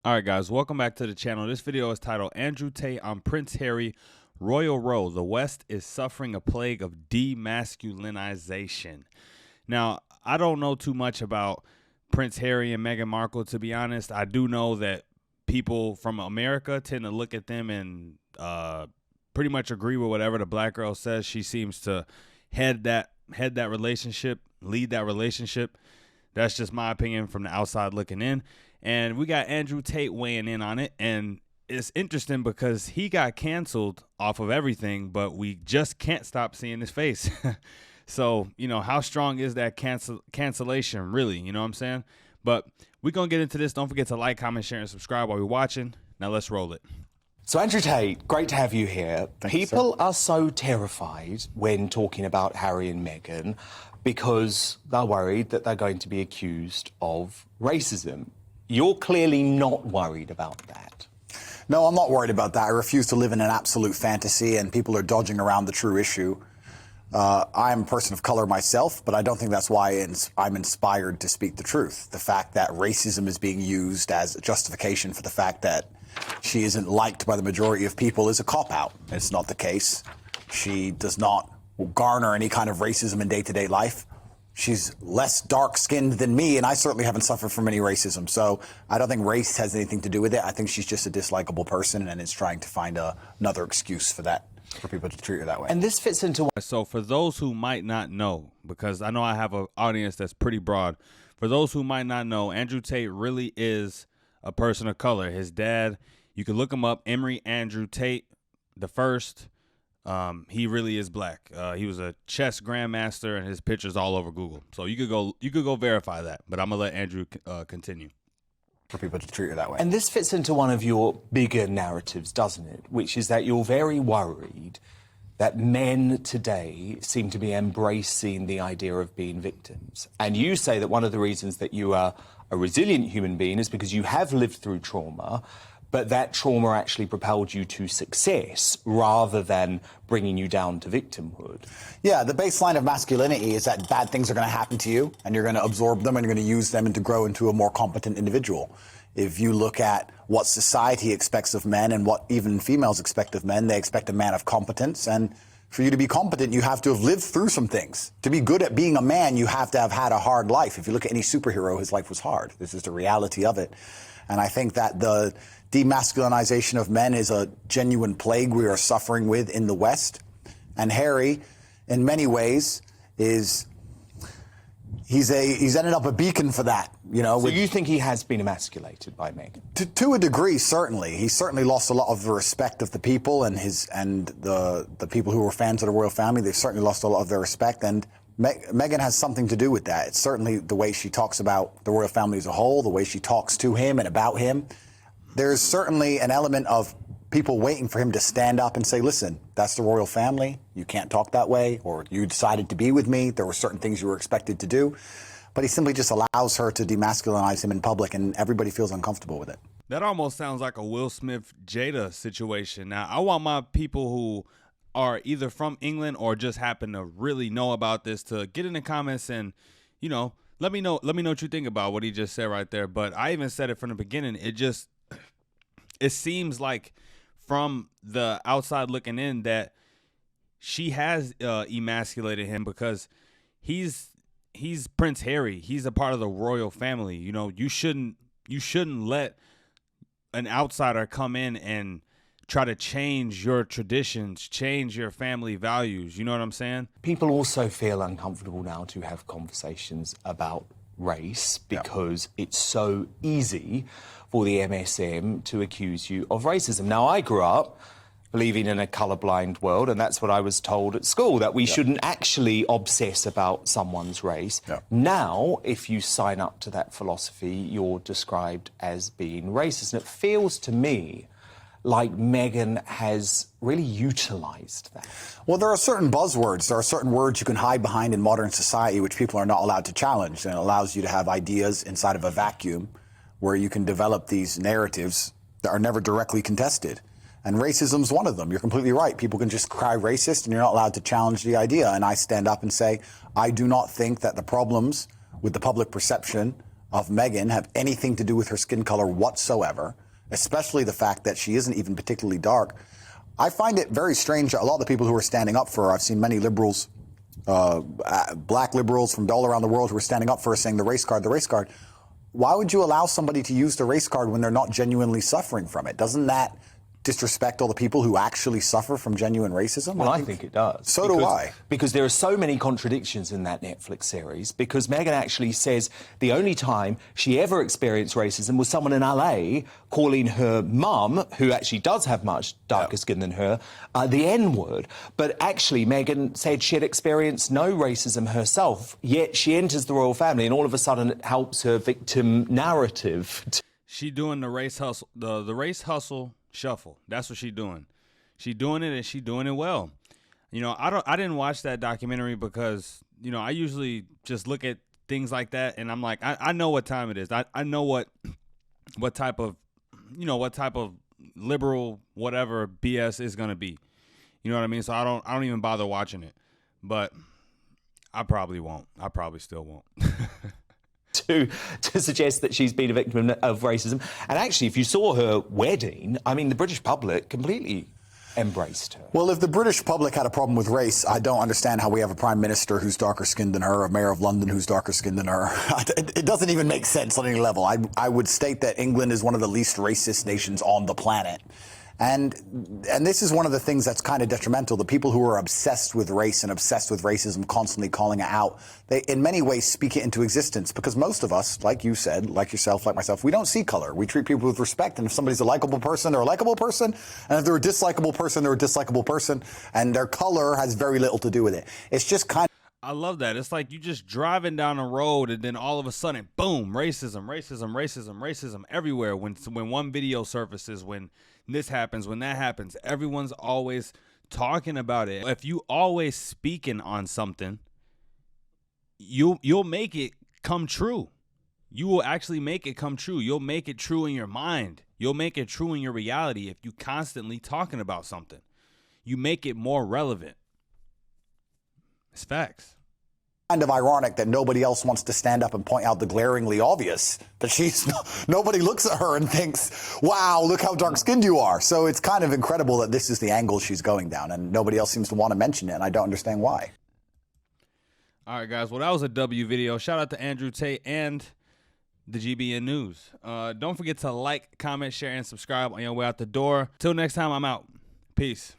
All right, guys, welcome back to the channel. This video is titled Andrew Tate on Prince Harry, Royal Row. The West is suffering a plague of demasculinization. Now, I don't know too much about Prince Harry and Meghan Markle, to be honest. I do know that people from America tend to look at them and pretty much agree with whatever the black girl says. She seems to head that relationship, lead that relationship. That's just my opinion from the outside looking in. And we got Andrew Tate weighing in on it. And it's interesting because he got canceled off of everything, but we just can't stop seeing his face. So, you know, how strong is that cancellation really? You know what I'm saying? But we're going to get into this. Don't forget to like, comment, share, and subscribe while you're watching. Now let's roll it. So Andrew Tate, great to have you here. People are so terrified when talking about Harry and Meghan because they're worried that they're going to be accused of racism. You're clearly not worried about that. No, I'm not worried about that. I refuse to live in an absolute fantasy, and people are dodging around the true issue. I'm a person of color myself, but I don't think that's why I'm inspired to speak the truth. The fact that racism is being used as a justification for the fact that she isn't liked by the majority of people is a cop-out. It's not the case. She does not garner any kind of racism in day-to-day life. She's less dark-skinned than me, and I certainly haven't suffered from any racism. So I don't think race has anything to do with it. I think she's just a dislikable person, and it's trying to find another excuse for that, for people to treat her that way. And this fits into... So for those who might not know, because I know I have an audience that's pretty broad, for those who might not know, Andrew Tate really is a person of color. His dad, you can look him up, Emory Andrew Tate the first. He really is black. He was a chess grandmaster, and his picture's all over Google. So you could go verify that. But I'm gonna let Andrew continue. For people to treat her that way. And this fits into one of your bigger narratives, doesn't it? Which is that you're very worried that men today seem to be embracing the idea of being victims. And you say that one of the reasons that you are a resilient human being is because you have lived through trauma, but that trauma actually propelled you to success rather than bringing you down to victimhood. Yeah, the baseline of masculinity is that bad things are going to happen to you, and you're going to absorb them, and you're going to use them and to grow into a more competent individual. If you look at what society expects of men and what even females expect of men, they expect a man of competence. And for you to be competent, you have to have lived through some things. To be good at being a man, you have to have had a hard life. If you look at any superhero, his life was hard. This is the reality of it. And I think that the demasculinization of men is a genuine plague we are suffering with in the West. And Harry, in many ways, he's ended up a beacon for that. You know, so you think he has been emasculated by Meghan? To a degree, certainly. He certainly lost a lot of the respect of the people and the people who were fans of the royal family. They've certainly lost a lot of their respect, and Meghan has something to do with that. It's certainly the way she talks about the royal family as a whole, the way she talks to him and about him. There's certainly an element of people waiting for him to stand up and say, listen, that's the royal family. You can't talk that way, or you decided to be with me. There were certain things you were expected to do. But he simply just allows her to demasculinize him in public, and everybody feels uncomfortable with it. That almost sounds like a Will Smith Jada situation. Now, I want my people who are either from England or just happen to really know about this to get in the comments and, you know, let me know what you think about what he just said right there. But I even said it from the beginning. It seems like from the outside looking in that she has emasculated him because he's Prince Harry. He's a part of the royal family. You know, you shouldn't let an outsider come in and try to change your traditions, change your family values. You know what I'm saying? People also feel uncomfortable now to have conversations about race because it's so easy for the MSM to accuse you of racism. Now, I grew up believing in a colourblind world, and that's what I was told at school, that we shouldn't actually obsess about someone's race. Now, if you sign up to that philosophy, you're described as being racist. And it feels to me like Meghan has really utilised that. Well, there are certain buzzwords. There are certain words you can hide behind in modern society which people are not allowed to challenge, and it allows you to have ideas inside of a vacuum where you can develop these narratives that are never directly contested. And racism's one of them. You're completely right. People can just cry racist and you're not allowed to challenge the idea. And I stand up and say, I do not think that the problems with the public perception of Meghan have anything to do with her skin color whatsoever, especially the fact that she isn't even particularly dark. I find it very strange. A lot of the people who are standing up for her, I've seen many liberals, black liberals from all around the world who are standing up for her, saying the race card, the race card. Why would you allow somebody to use the race card when they're not genuinely suffering from it? Doesn't that disrespect all the people who actually suffer from genuine racism? Well, I think it does. So do I. Because there are so many contradictions in that Netflix series, because Meghan actually says the only time she ever experienced racism was someone in LA calling her mum, who actually does have much darker skin than her, the N-word. But actually, Meghan said she had experienced no racism herself, yet she enters the royal family and all of a sudden it helps her victim narrative. She doing the race hustle, the race hustle shuffle. That's what she doing. She doing it, and she doing it well. You know, I didn't watch that documentary because, you know, I usually just look at things like that and I'm like, I know what time it is. I know what type of, you know, what type of liberal whatever BS is gonna be. You know what I mean? So I don't even bother watching it. But I probably won't. I probably still won't. To suggest that she's been a victim of racism. And actually, if you saw her wedding, I mean, the British public completely embraced her. Well, if the British public had a problem with race, I don't understand how we have a prime minister who's darker skinned than her, a mayor of London who's darker skinned than her. It doesn't even make sense on any level. I would state that England is one of the least racist nations on the planet. And this is one of the things that's kind of detrimental. The people who are obsessed with race and obsessed with racism, constantly calling it out, they in many ways speak it into existence, because most of us, like you said, like yourself, like myself, we don't see color. We treat people with respect. And if somebody's a likable person, they're a likable person. And if they're a dislikable person, they're a dislikable person. And their color has very little to do with it. It's just kind of... I love that. It's like you just driving down a road and then all of a sudden, boom, racism, racism, racism, racism everywhere. When one video surfaces, when this happens, when that happens, everyone's always talking about it. If you always speaking on something, you'll make it come true. You will actually make it come true. You'll make it true in your mind. You'll make it true in your reality if you constantly talking about something. You make it more relevant. It's facts. Kind of ironic that nobody else wants to stand up and point out the glaringly obvious, that nobody looks at her and thinks, wow, look how dark-skinned you are. So it's kind of incredible that this is the angle she's going down, and nobody else seems to want to mention it, and I don't understand why. All right, guys. Well, that was a W video. Shout out to Andrew Tate and the GBN News. Don't forget to like, comment, share, and subscribe on your way out the door. Till next time, I'm out. Peace.